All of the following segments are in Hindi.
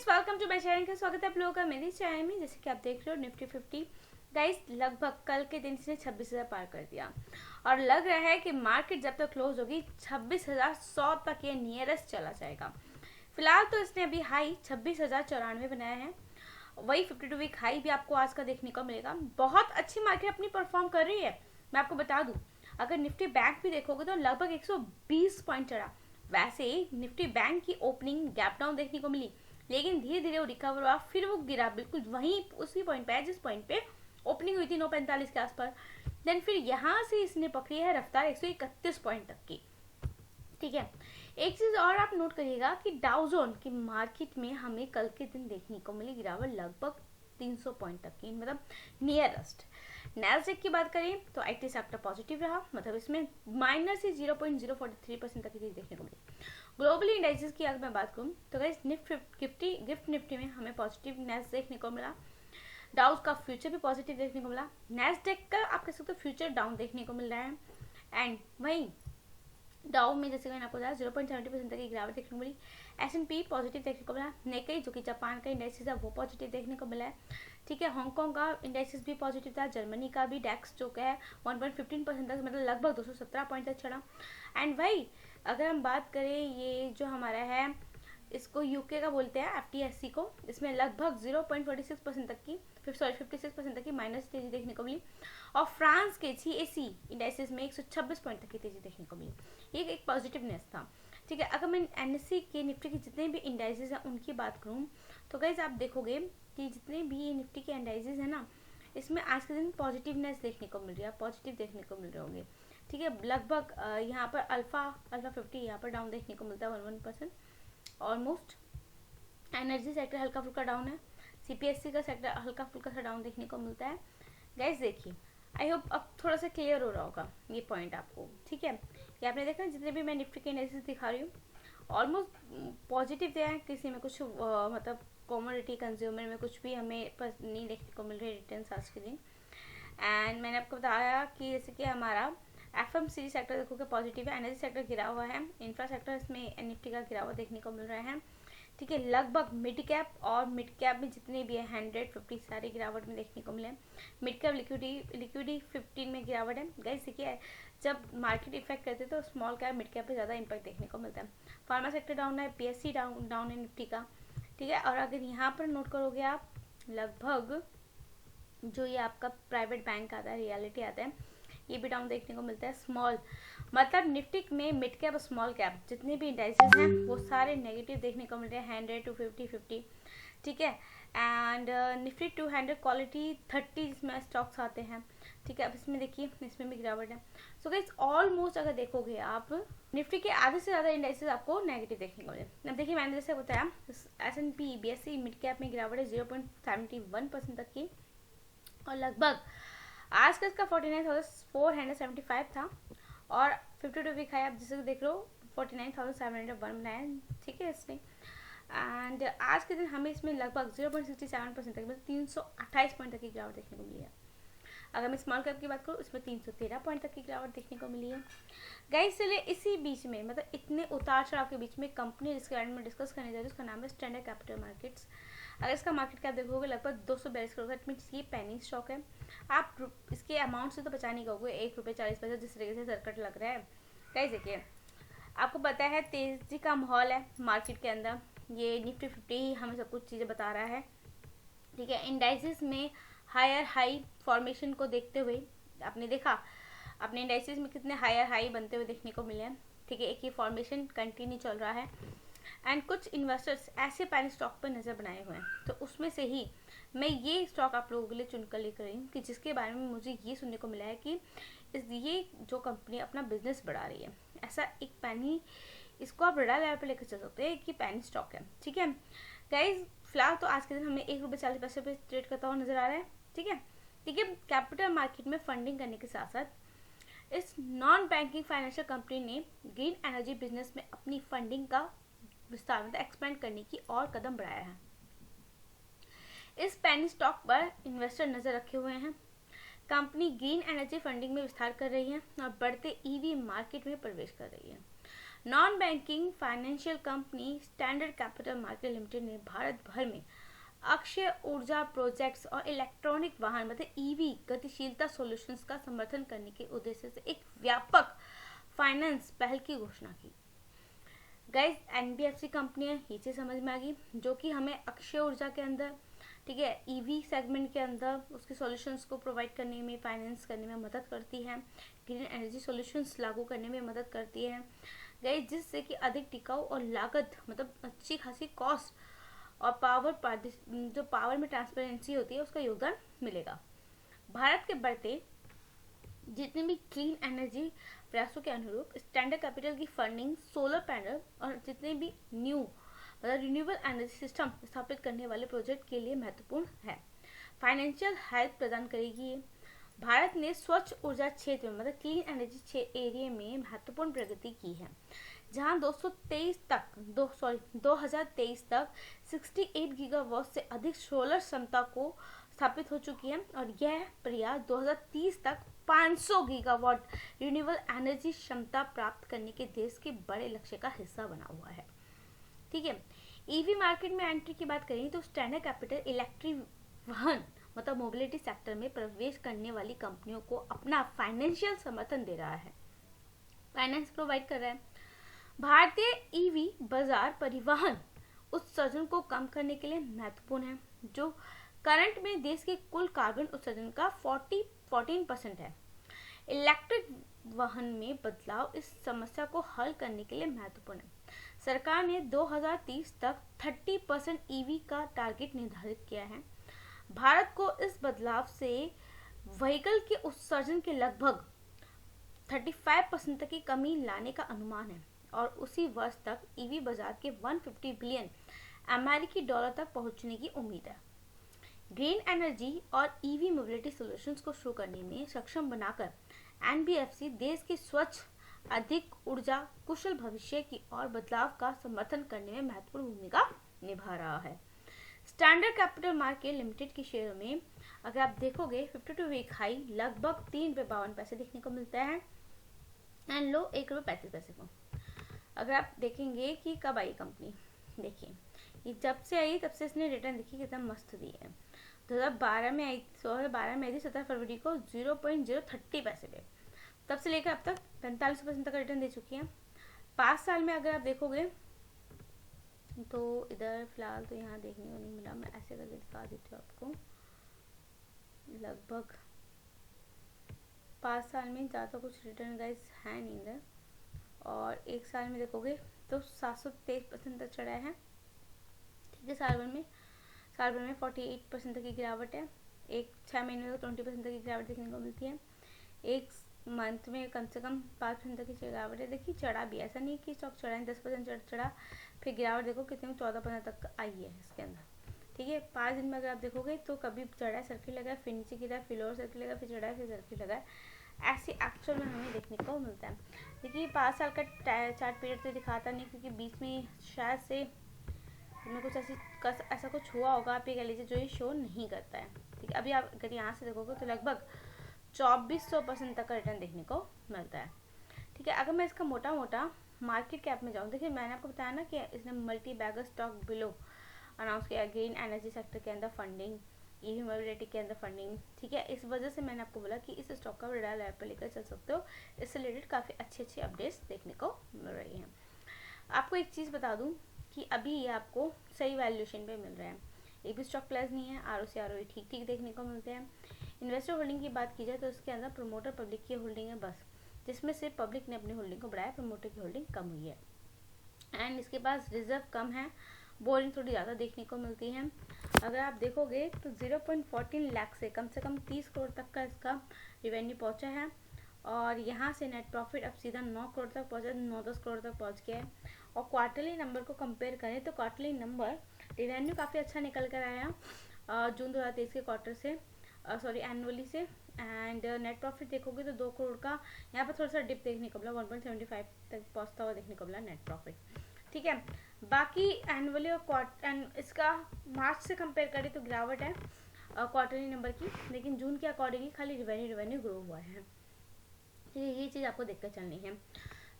Friends, welcome to my channel. का स्वागत है आप लोगों का मेरे चैनल में। जैसे कि आप देख रहे हो निफ्टी 50 गाइस लगभग कल के दिन इसने 26,000 पार कर दिया और लग रहा है कि मार्केट जब तक क्लोज होगी 26,100 तक ये नियरेस्ट चला जाएगा। फिलहाल तो इसने अभी हाई 26,094 बनाया है। वही 52 वीक हाई भी आपको आज का देखने को मिलेगा। बहुत अच्छी मार्केट अपनी परफॉर्म कर रही है। मैं आपको बता दूं, अगर निफ्टी बैंक भी देखोगे तो लगभग 120 पॉइंट चढ़ा। वैसे ही निफ्टी बैंक की ओपनिंग गैप डाउन देखने को मिली, लेकिन धीरे धीरे वो रिकवर हुआ, फिर वो गिरा बिल्कुल वहीं उसी पॉइंट पे है जिस पॉइंट पे ओपनिंग हुई थी 9:45 के आसपास। देन फिर यहाँ से इसने पकड़ी है रफ्तार 131 पॉइंट तक की। ठीक है, एक चीज और आप नोट करिएगा कि डाउ जोन की मार्केट में हमें कल के दिन देखने को मिली गिरावट लगभग 300 पॉइंट तक की, मतलब नियरेस्ट। नैस्डैक की बात करें तो आईटी सेक्टर पॉजिटिव रहा, मतलब इसमें माइनस से 0.043% तक की चीज देखने को मिली। ग्लोबली इंडाइसेस की अगर मैं बात करूं तो गाइस गिफ्ट निफ्टी में हमें पॉजिटिव नेस देखने को मिला। डाउज का फ्यूचर भी पॉजिटिव देखने को मिला। नैस्डैक का आप कह सकते हो फ्यूचर डाउन देखने को मिल रहा है। एंड वहीं डाउ में जैसे मैंने आपको बताया 0.70% तक की गिरावट देखने को मिली। S&P पॉजिटिव देखने को मिला। नेकाई जो कि जापान का इंडेक्सिस है वो पॉजिटिव देखने को मिला है। ठीक है, हांगकांग का इंडेक्सिस भी पॉजिटिव था। जर्मनी का भी डेक्स जो है 1.15% तक, मतलब लगभग 217 पॉइंट तक चढ़ा। एंड भाई अगर हम बात करें ये जो हमारा है, इसको यूके का बोलते हैं FTSE को, इसमें लगभग 0.46% तक की 56% तक की माइनस तेजी देखने को मिली। और फ्रांस के CAC इंडेक्सिस में 126 पॉइंट तक की तेजी देखने को मिली। ये एक पॉजिटिवनेस था। ठीक है, अगर मैं NSE के निफ्टी के जितने भी इंडाइसेस हैं उनकी बात करूँ तो गाइस आप देखोगे कि जितने भी निफ्टी के इंडाइसेस हैं ना, इसमें आज के दिन पॉजिटिवनेस देखने को मिल रही है, पॉजिटिव देखने को मिल रहे होंगे। ठीक है, लगभग यहाँ पर अल्फा 50 यहाँ पर डाउन देखने को मिलता है 1% ऑलमोस्ट। एनर्जी सेक्टर हल्का फुल्का डाउन है। CPSE का सेक्टर हल्का फुल्का सा डाउन देखने को मिलता है। गाइस देखिए, आई होप अब थोड़ा सा क्लियर हो रहा होगा ये पॉइंट आपको। ठीक है, ये आपने देखा जितने भी मैं निफ्टी के एनालिसिस दिखा रही हूँ ऑलमोस्ट पॉजिटिव है। किसी में कुछ मतलब कॉमोडिटी कंज्यूमर में कुछ भी हमें नहीं देखने को मिल रही रिटर्न आज के दिन। एंड मैंने आपको बताया कि जैसे कि हमारा FMCG सेक्टर देखोगे पॉजिटिव है। एनर्जी सेक्टर गिरा हुआ है। इंफ्रा सेक्टर इसमें निफ्टी का गिरा हुआ देखने को मिल रहा है। ठीक है, लगभग मिड कैप और मिड कैप में जितने भी है 150 सारी गिरावट में देखने को मिले। मिड कैप लिक्विडी 15 में गिरावट है। गाइस देखिए, जब मार्केट इफेक्ट करते हैं तो स्मॉल कैप मिड कैप पे ज़्यादा इम्पैक्ट देखने को मिलता है। फार्मा सेक्टर डाउन है। PSE डाउन है निफ्टी का। ठीक है, और अगर यहाँ पर नोट करोगे आप, लगभग जो ये आपका प्राइवेट बैंक आता है, रियलिटी आता है, ये भी डाउन देखने को मिलता है। स्मॉल मतलब निफ्टी में मिड कैप और स्मॉल कैप जितने भी इंडाइसेस हैं वो सारे नेगेटिव देखने को मिल रहे हैं, 100 to 50. ठीक है, एंड निफ्टी 200 क्वालिटी 30 जिसमें स्टॉक्स आते हैं। ठीक है, अब इसमें देखिए इसमें भी गिरावट है। सो गाइस ऑलमोस्ट अगर देखोगे आप निफ्टी के आधे से ज़्यादा इंडाइसेस आपको नेगेटिव देखने को मिले। अब देखिए मैंने जैसे बताया S&P BSE मिड कैप में गिरावट है 0.71% तक की, और लगभग आज का इसका 49,475 था और 52 वीक हाई आप जिसे देख रहे हो 49,701 बनाया है। ठीक है इसने, एंड आज के दिन हमें इसमें लगभग 0.67% तक, मतलब 328 पॉइंट तक की गिरावट देखने को मिली है। अगर मैं स्मॉल कैप की बात करूँ इसमें 313 पॉइंट तक की गिरावट देखने को मिली है। गाइस चलिए इसी बीच में, मतलब इतने उतार चढ़ाव के बीच में कंपनी जिसके बारे में डिस्कस करने जा रही है उसका नाम है स्टैंडर्ड कैपिटल मार्केट्स। अगर इसका मार्केट कैप देखोगे लगभग 242 करोड़, दैट मीन्स ये पेनी स्टॉक है। आप इसके अमाउंट से तो बचा नहीं कहोगे, ₹1.40 जिस तरीके से सर्कट लग रहा है। गाइस देखिए, आपको पता है तेजी का माहौल है मार्केट के अंदर, ये निफ्टी 50 ही हमें सब कुछ चीज़ें बता रहा है। ठीक है, इंडाइसिस में हायर हाई फॉर्मेशन को देखते हुए आपने देखा अपने इंडाइसिस में कितने हायर हाई बनते हुए देखने को मिले हैं। ठीक है, एक ही फॉर्मेशन कंटिन्यू चल रहा है एंड कुछ इन्वेस्टर्स ऐसे पैनी स्टॉक पर नज़र बनाए हुए हैं, तो उसमें से ही मैं ये स्टॉक आप लोगों के लिए चुनकर लेकर आई हूँ कि जिसके बारे में मुझे ये सुनने को मिला है कि ये जो कंपनी अपना बिजनेस बढ़ा रही है, ऐसा एक पैनी इसको आप बड़ा लेवल पर लेकर चल सकते हैं कि पैनी स्टॉक है। ठीक है गाइज, फिलहाल तो आज के दिन हमें ₹1.40 पे ट्रेड करता हुआ नजर आ रहा है। ठीक है, कैपिटल मार्केट में फंडिंग करने के साथ साथ इस नॉन बैंकिंग फाइनेंशियल कंपनी ने ग्रीन एनर्जी बिजनेस में अपनी फंडिंग का विस्तार मतलब एक्सपेंड करने की और कदम बढ़ाया है। इस पेनी स्टॉक पर इन्वेस्टर नजर रखे हुए हैं। कंपनी ग्रीन एनर्जी फंडिंग में विस्तार कर रही है और बढ़ते EV मार्केट में प्रवेश कर रही है। Non banking financial company standard capital market limited ने भारत भर में अक्षय ऊर्जा प्रोजेक्ट्स और इलेक्ट्रॉनिक वाहन मतलब ईवी गतिशीलता सॉल्यूशंस का समर्थन करने के उद्देश्य से एक व्यापक फाइनेंस पहल की घोषणा की। गाइस, एनबीएफसी कंपनी है, ये चीज समझ में आ गई, जो कि हमें अक्षय ऊर्जा के अंदर, ठीक है, ईवी सेगमेंट के अंदर उसके सॉल्यूशंस को प्रोवाइड करने में, फाइनेंस करने में मदद करती है, ग्रीन एनर्जी सॉल्यूशंस लागू करने में मदद करती है गाइस, जिससे कि अधिक टिकाऊ और लागत मतलब अच्छी खासी कॉस्ट और जो पावर में ट्रांसपेरेंसी होती है उसका योगदान मिलेगा। भारत के बढ़ते जितने भी क्लीन एनर्जी प्रयासों के अनुरूप स्टैंडर्ड कैपिटल की फंडिंग सोलर पैनल और जितने भी न्यू मतलब रिन्यूएबल एनर्जी सिस्टम स्थापित करने वाले प्रोजेक्ट के लिए महत्वपूर्ण है। फाइनेंशियल हेल्प प्रदान करेगी ये। भारत ने स्वच्छ ऊर्जा क्षेत्र में मतलब क्लीन एनर्जी एरिया में महत्वपूर्ण प्रगति की है, जहां 2023 तक 68 गीगावाट से अधिक सोलर क्षमता को स्थापित हो चुकी है और यह प्रयास 2030 तक 500 गीगावाट रिन्यूएबल एनर्जी क्षमता प्राप्त करने के देश के बड़े लक्ष्य का हिस्सा बना हुआ है। ठीक है, ईवी मार्केट में एंट्री की बात करें तो स्टैंडर्ड कैपिटल इलेक्ट्रिक वाहन मतलब मोबिलिटी सेक्टर में प्रवेश करने वाली कंपनियों को अपना फाइनेंशियल समर्थन दे रहा है, फाइनेंस प्रोवाइड कर रहा है। भारतीय ईवी बाजार परिवहन उत्सर्जन को कम करने के लिए महत्वपूर्ण है, जो करंट में देश के कुल कार्बन उत्सर्जन का 14% है। इलेक्ट्रिक वाहन में बदलाव इस समस्या को हल करने के लिए महत्वपूर्ण है। सरकार ने 2030 तक 30% ईवी का टारगेट निर्धारित किया है। भारत को इस बदलाव से व्हीकल के उत्सर्जन के लगभग 35% तक की कमी लाने का अनुमान है और उसी वर्ष तक ईवी बाजार के 150 बिलियन अमेरिकी डॉलर तक पहुंचने की उम्मीद है। ग्रीन एनर्जी और ईवी मोबिलिटी सॉल्यूशंस को शुरू करने में सक्षम बनाकर एनबीएफसी देश के स्वच्छ अधिक ऊर्जा कुशल भविष्य की ओर बदलाव का समर्थन करने में महत्वपूर्ण भूमिका निभा रहा है। स्टैंडर्ड कैपिटल मार्केट लिमिटेड के शेयरों में अगर आप देखोगे 52 वीक हाई लगभग 3 रुपये 52 पैसे देखने को मिलता है एंड लो 1 रुपये 35 पैसे को। अगर आप देखेंगे कि कब आई कंपनी, देखिए ये जब से आई तब से इसने रिटर्न देखिए कितना मस्त दी है। 2012 में आई 17 फरवरी को 0.030 पैसे पे, तब से लेकर अब तक 45% तक का रिटर्न दे चुकी है। 5 साल में अगर आप देखोगे तो इधर फिलहाल तो यहाँ देखने को नहीं मिला, मैं ऐसे करके दिखा देती हूँ आपको। लगभग 5 साल में ज़्यादा कुछ रिटर्न गाइस है नहीं इधर, और 1 साल में देखोगे तो 723% तक चढ़ा है। ठीक है, साल भर में 48% तक की गिरावट है। 6 महीने में तो 20% तक की गिरावट देखने को मिलती है। एक मंथ में कम से कम 5% तक की गिरावट है। देखिए चढ़ा भी, ऐसा नहीं कि स्टॉक चढ़ा है, 10% चढ़ा, फिर गिरावट देखो कितने में 14% तक आई है इसके अंदर। ठीक है, 5 दिन में अगर आप देखोगे तो कभी चढ़ा है, सर्किल लगा है, फिर नीचे गिरा है, फिर लोअर सर्किल लगा, फिर चढ़ा है, फिर सर्किल लगा है, ऐसे एक्चुअल में हमें देखने को मिलता है। देखिए 5 साल का चार्ट पीरियड तो दिखाता नहीं, क्योंकि बीच में शायद से में कुछ ऐसा कुछ हुआ होगा, आप ये कह लीजिए, जो ये शो नहीं करता है। ठीक है, अभी आप अगर यहाँ से देखोगे तो लगभग 2400% तक का रिटर्न देखने को मिलता है। ठीक है, अगर मैं इसका मोटा मोटा मार्केट कैप में जाऊँ, देखिए मैंने आपको बताया ना कि इसने multi bagger stock below announce किया, ग्रीन एनर्जी सेक्टर के अंदर फंडिंग, ईवी मोबिलिटी के अंदर फंडिंग। ठीक है, इस वजह से मैंने आपको बोला कि इस स्टॉक का रेडार लेवल पर लेकर चल सकते हो, इससे रिलेटेड काफ़ी अच्छी अपडेट्स देखने को मिल रही हैं। आपको एक चीज़ बता दूँ कि अभी ये आपको सही वैल्यूएशन पे मिल रहा है, एक भी स्टॉक प्लस नहीं है, आरओसी आरओई ठीक ठीक देखने को मिलते हैं। इन्वेस्टर होल्डिंग की बात की जाए तो इसके अंदर प्रमोटर पब्लिक की होल्डिंग है बस, जिसमें से पब्लिक ने अपनी होल्डिंग को बढ़ाया, प्रमोटर की होल्डिंग कम हुई है। एंड इसके पास रिजर्व कम है, बोरिंग थोड़ी ज़्यादा देखने को मिलती है। अगर आप देखोगे तो 0.14 लाख से कम 30 करोड़ तक का इसका रिवेन्यू पहुँचा है, और यहाँ से नेट प्रॉफिट अब सीधा 9 करोड़ तक पहुँचा, 9-10 करोड़ तक पहुँच गया है। और क्वार्टरली नंबर को कंपेयर करें तो क्वार्टरली नंबर रिवेन्यू काफ़ी अच्छा निकल कर आया जून 2023 के क्वार्टर से, एनुअली से। एंड नेट प्रॉफिट देखोगे तो 2 करोड़ का यहाँ पर थोड़ा सा डिप देखने को मिला, 1.75 तक पहुँचता हुआ देखने को मिला नेट प्रॉफिट। ठीक है, बाकी एनुअली और इसका मार्च से कंपेयर करें तो गिरावट है क्वार्टरली नंबर की, लेकिन जून के अकॉर्डिंगली खाली रिवेन्यू ग्रो हुआ है। ये चीज़ आपको देखकर चलनी है।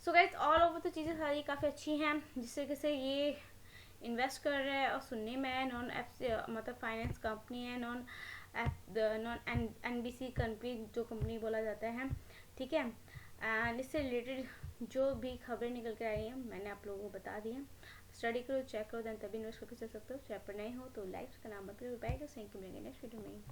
सो गाइस ऑल ओवर तो चीज़ें सारी काफ़ी अच्छी हैं, जिस तरीके से ये इन्वेस्ट कर रहे हैं और सुनने में है नॉन एफ मतलब फाइनेंस कंपनी है, नॉन NBC कंपनी जो कंपनी बोला जाता है, ठीक है। एंड इससे रिलेटेड जो भी खबरें निकल के आई हैं मैंने आप लोगों को बता दी हैं। स्टडी करो, चेक करो, देन तभी इन्वेस्ट करके चल सकते हो। चैनल पर नए हो तो लाइक करना मत भूलिएगा। थैंक यू, मिलेंगे नेक्स्ट वीडियो में।